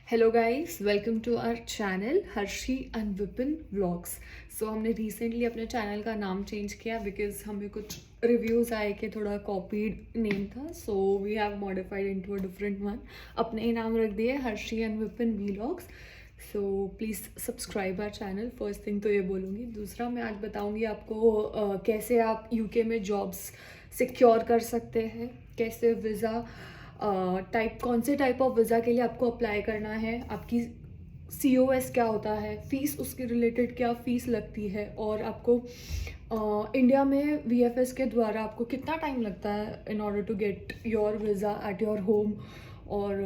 Hello guys, welcome to our channel Harshi and Vipin vlogs. So हमने recently अपने channel का नाम चेंज किया बिकॉज हमें कुछ रिव्यूज़ आए कि थोड़ा कॉपीड नेम था, so we have modified into a different one. अपने ही नाम रख दिए Harshi and Vipin vlogs. So please subscribe our channel. First thing तो ये बोलूँगी। दूसरा मैं आज बताऊँगी आपको कैसे आप यूके में जॉब्स सिक्योर कर सकते हैं, कैसे वीज़ा कौन से टाइप ऑफ वीज़ा के लिए आपको अप्लाई करना है, आपकी COS क्या होता है, फ़ीस उसके रिलेटेड क्या फ़ीस लगती है, और आपको इंडिया में VFS के द्वारा आपको कितना टाइम लगता है in order to get your visa at your home. और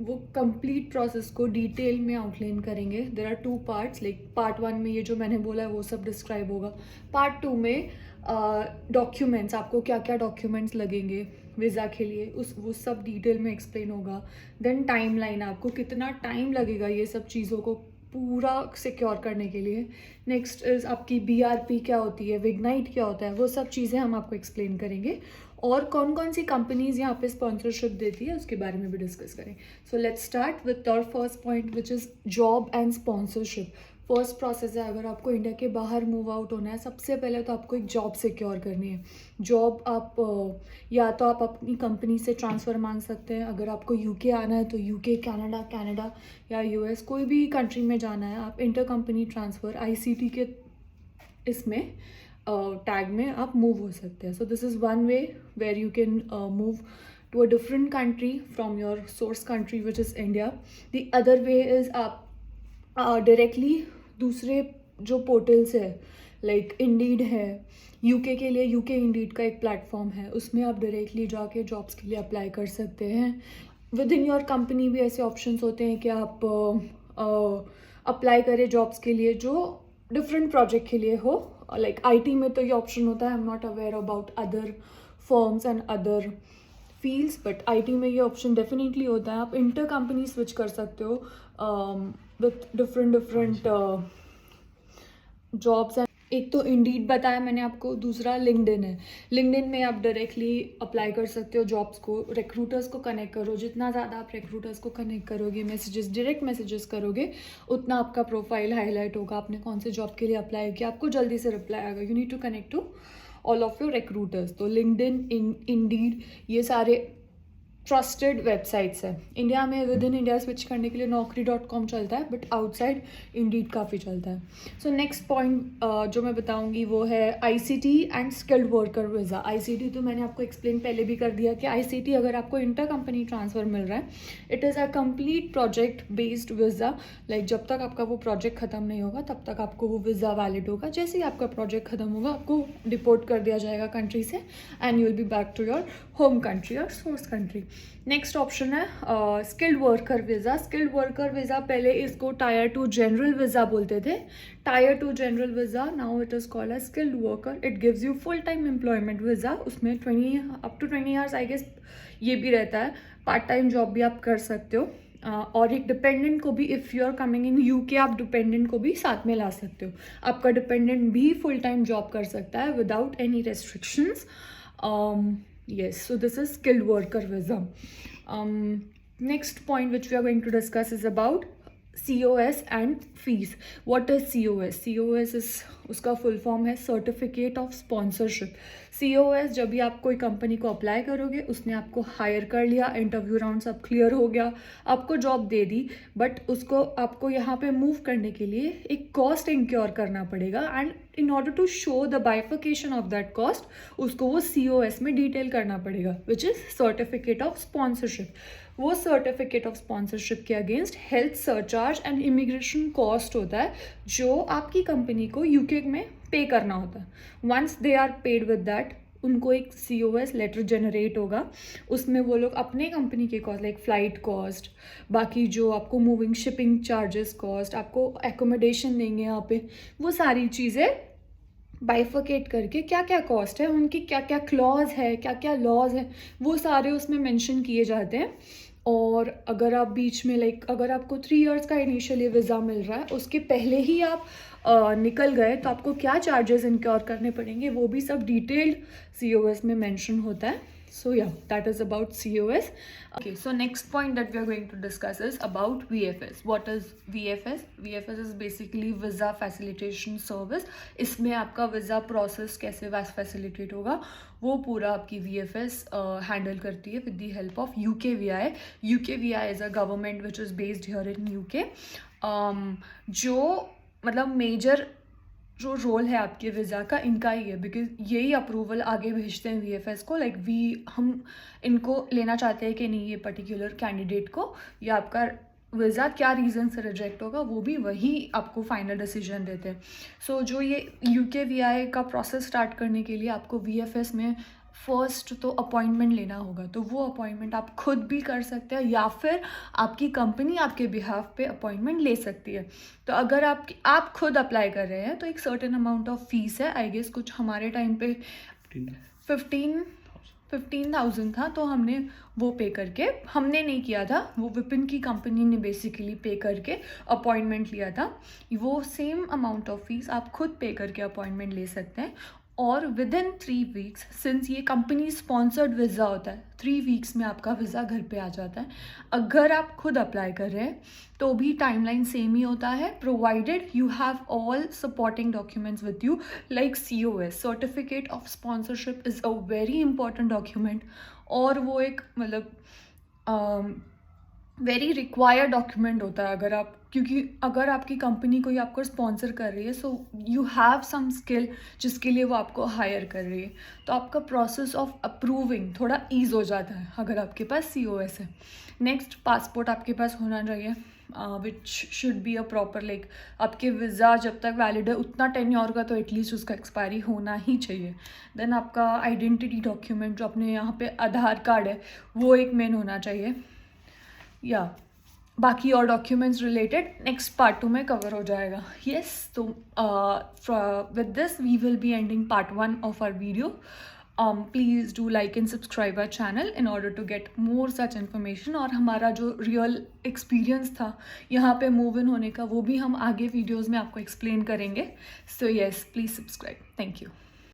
वो कंप्लीट प्रोसेस को डिटेल में आउटलाइन करेंगे। There are 2 parts, like part 1 में ये जो मैंने बोला है वो सब डिस्क्राइब होगा। पार्ट 2 में डॉक्यूमेंट्स, आपको क्या क्या डॉक्यूमेंट्स लगेंगे वीज़ा के लिए, वो सब डिटेल में एक्सप्लेन होगा। देन टाइमलाइन, आपको कितना टाइम लगेगा ये सब चीज़ों को पूरा सिक्योर करने के लिए। नेक्स्ट इज़ आपकी BRP क्या होती है, विग्नाइट क्या होता है, वो सब चीज़ें हम आपको एक्सप्लेन करेंगे। और कौन कौन सी कंपनीज यहाँ पे स्पॉन्सरशिप देती है उसके बारे में भी डिस्कस करें। So let's start with our first point which is job and sponsorship. First process है, अगर आपको इंडिया के बाहर मूव आउट होना है, सबसे पहले तो आपको एक जॉब सिक्योर करनी है। जॉब आप या तो आप अपनी कंपनी से ट्रांसफ़र मांग सकते हैं। अगर आपको यूके आना है तो यूके, कनाडा या US, कोई भी कंट्री में जाना है, आप इंटर कंपनी ट्रांसफ़र ICT के इसमें टैग में आप मूव हो सकते हैं। So this is one way where you can move to a different country from your source country which is India. The other way is आप डायरेक्टली दूसरे जो पोर्टल्स है, लाइक इंडीड है, यूके के लिए यूके इंडीड का एक platform है, उसमें आप डायरेक्टली जाके जॉब्स के लिए अप्लाई कर सकते हैं। विद इन योर कंपनी भी ऐसे ऑप्शंस होते हैं कि आप अप्लाई करें जॉब्स के लिए जो डिफरेंट प्रोजेक्ट के लिए हो। लाइक IT में तो ये ऑप्शन होता है। I am not aware about other firms and other fields, but IT में ये ऑप्शन डेफिनेटली होता है। आप इंटर कंपनी स्विच कर सकते हो विथ डिफरेंट जॉब्स। एंड एक तो इंडीड बताया मैंने आपको, दूसरा लिंक्डइन है। लिंक्डइन में आप डायरेक्टली अप्लाई कर सकते हो जॉब्स को, रिक्रूटर्स को कनेक्ट करो। जितना ज़्यादा आप रिक्रूटर्स को कनेक्ट करोगे, डायरेक्ट मैसेजेस करोगे, उतना आपका प्रोफाइल हाईलाइट होगा। आपने कौन से जॉब के लिए अप्लाई किया, आपको जल्दी से रिप्लाई आएगा। You need to connect to all of your recruiters. तो लिंक्डइन, इंडीड, ये सारे ट्रस्टेड वेबसाइट्स है। इंडिया में विद इन इंडिया स्विच करने के लिए naukri.com चलता है, बट आउटसाइड इंडीड काफ़ी चलता है। सो नेक्स्ट पॉइंट जो मैं बताऊंगी वो है ICT and skilled worker visa. ICT तो मैंने आपको एक्सप्लेन पहले भी कर दिया कि ICT अगर आपको इंटर कंपनी ट्रांसफ़र मिल रहा है, it is a complete project based visa. Like जब तक आपका वो प्रोजेक्ट ख़त्म नहीं होगा तब तक आपको वो वीज़ा वैलिड होगा। जैसे ही आपका प्रोजेक्ट ख़त्म होगा आपको डिपोर्ट कर दिया जाएगा कंट्री से, and you will be back to your home country और सोर्स कंट्री। नेक्स्ट ऑप्शन है skilled worker visa. Skilled worker visa, पहले इसको Tier 2 जनरल वीज़ा बोलते थे। Tier 2 general visa, now it is called as skilled worker. It gives you full time employment visa. उसमें 20 years I guess ये भी रहता है। पार्ट टाइम जॉब भी आप कर सकते हो। और एक डिपेंडेंट को भी, if you are coming in UK, आप डिपेंडेंट को भी साथ में ला सकते हो। आपका डिपेंडेंट भी फुल टाइम जॉब कर सकता है without any restrictions. Yes, so this is skilled worker visa. Next point which we are going to discuss is about COS and fees. What is COS? COS is उसका full form है certificate of sponsorship. COS, जब भी आप कोई company को apply करोगे, उसने आपको हायर कर लिया, इंटरव्यू राउंड सब क्लियर हो गया, आपको जॉब दे दी, बट उसको आपको यहाँ पे मूव करने के लिए एक कॉस्ट इंक्योर करना पड़ेगा। And in order to show the bifurcation of that cost, उसको वो COS में डिटेल करना पड़ेगा, which is certificate of sponsorship. वो सर्टिफिकेट ऑफ स्पॉन्सरशिप के against health surcharge and immigration cost होता है जो आपकी कंपनी को यूके में पे करना होता है। Once they are paid with that, उनको एक COS लेटर जनरेट होगा। उसमें वो लोग अपने कंपनी के कॉस्ट, लाइक फ्लाइट कॉस्ट, बाकी जो आपको मूविंग शिपिंग चार्जेस कॉस्ट, आपको एकोमोडेशन देंगे यहाँ पे, वो सारी चीज़ें बाइफिकेट करके क्या क्या कॉस्ट है, उनकी क्या क्या क्लॉज है, क्या क्या लॉज है, वो सारे उसमें मेंशन किए जाते हैं। और अगर आप बीच में, लाइक अगर आपको 3 इयर्स का इनिशियली वीज़ा मिल रहा है, उसके पहले ही आप निकल गए तो आपको क्या चार्जेस इनक्योर करने पड़ेंगे, वो भी सब डिटेल्ड COS में मेंशन होता है। So yeah, that is about COS. Okay, so next point that we are going to discuss is about VFS. What is VFS? VFS is basically Visa Facilitation Service. इसमें आपका visa process कैसे facilitate होगा वो पूरा आपकी VFS handle करती है with the help of UKVI. UKVI is a government which is based here in UK. जो मतलब मेजर जो रोल है आपके वीज़ा का इनका ही है, बिकॉज यही अप्रूवल आगे भेजते हैं VFS को. लाइक हम इनको लेना चाहते हैं कि नहीं ये पर्टिकुलर कैंडिडेट को या आपका वीज़ा क्या रीज़न से रिजेक्ट होगा, वो भी वही आपको फाइनल डिसीजन देते हैं. सो जो ये UKVI का प्रोसेस स्टार्ट करने के लिए आपको VFS में फर्स्ट तो अपॉइंटमेंट लेना होगा. तो वो अपॉइंटमेंट आप खुद भी कर सकते हैं या फिर आपकी कंपनी आपके बिहाफ पे अपॉइंटमेंट ले सकती है. तो अगर आप खुद अप्लाई कर रहे हैं तो एक सर्टेन अमाउंट ऑफ फीस है. आई गेस कुछ हमारे टाइम पे 15,000 था, तो हमने वो पे करके, हमने नहीं किया था, वो विपिन की कंपनी ने बेसिकली पे करके अपॉइंटमेंट लिया था. वो सेम अमाउंट ऑफ फीस आप खुद पे करके अपॉइंटमेंट ले सकते हैं. और विद इन 3 वीक्स, सिंस ये कंपनी स्पॉन्सर्ड वीज़ा होता है, 3 वीक्स में आपका वीज़ा घर पे आ जाता है. अगर आप खुद अप्लाई कर रहे हैं तो भी टाइमलाइन सेम ही होता है, provided you have all supporting documents with you. Like COS, certificate of sponsorship is a very important document. और वो एक मतलब वेरी रिक्वायर्ड डॉक्यूमेंट होता है क्योंकि अगर आपकी कंपनी कोई आपको स्पॉन्सर कर रही है, so you have some skill जिसके लिए वो आपको हायर कर रही है. तो आपका प्रोसेस ऑफ अप्रूविंग थोड़ा ईज हो जाता है अगर आपके पास COS है. नेक्स्ट, पासपोर्ट आपके पास होना चाहिए which should be a proper, like आपके वीज़ा जब तक वैलिड है उतना टेन्योर का तो एटलीस्ट उसका एक्सपायरी होना ही चाहिए. देन आपका आइडेंटिटी डॉक्यूमेंट जो अपने यहाँ पे आधार कार्ड है वो एक मेन होना चाहिए. या बाकी और डॉक्यूमेंट्स रिलेटेड नेक्स्ट पार्ट 2 में कवर हो जाएगा. येस, तो with this we will be ending part 1 of our video. Please do like and subscribe our channel in order to get more such information. और हमारा जो रियल एक्सपीरियंस था यहाँ पे मूव इन होने का, वो भी हम आगे वीडियोज़ में आपको एक्सप्लेन करेंगे. So yes, please subscribe. Thank you.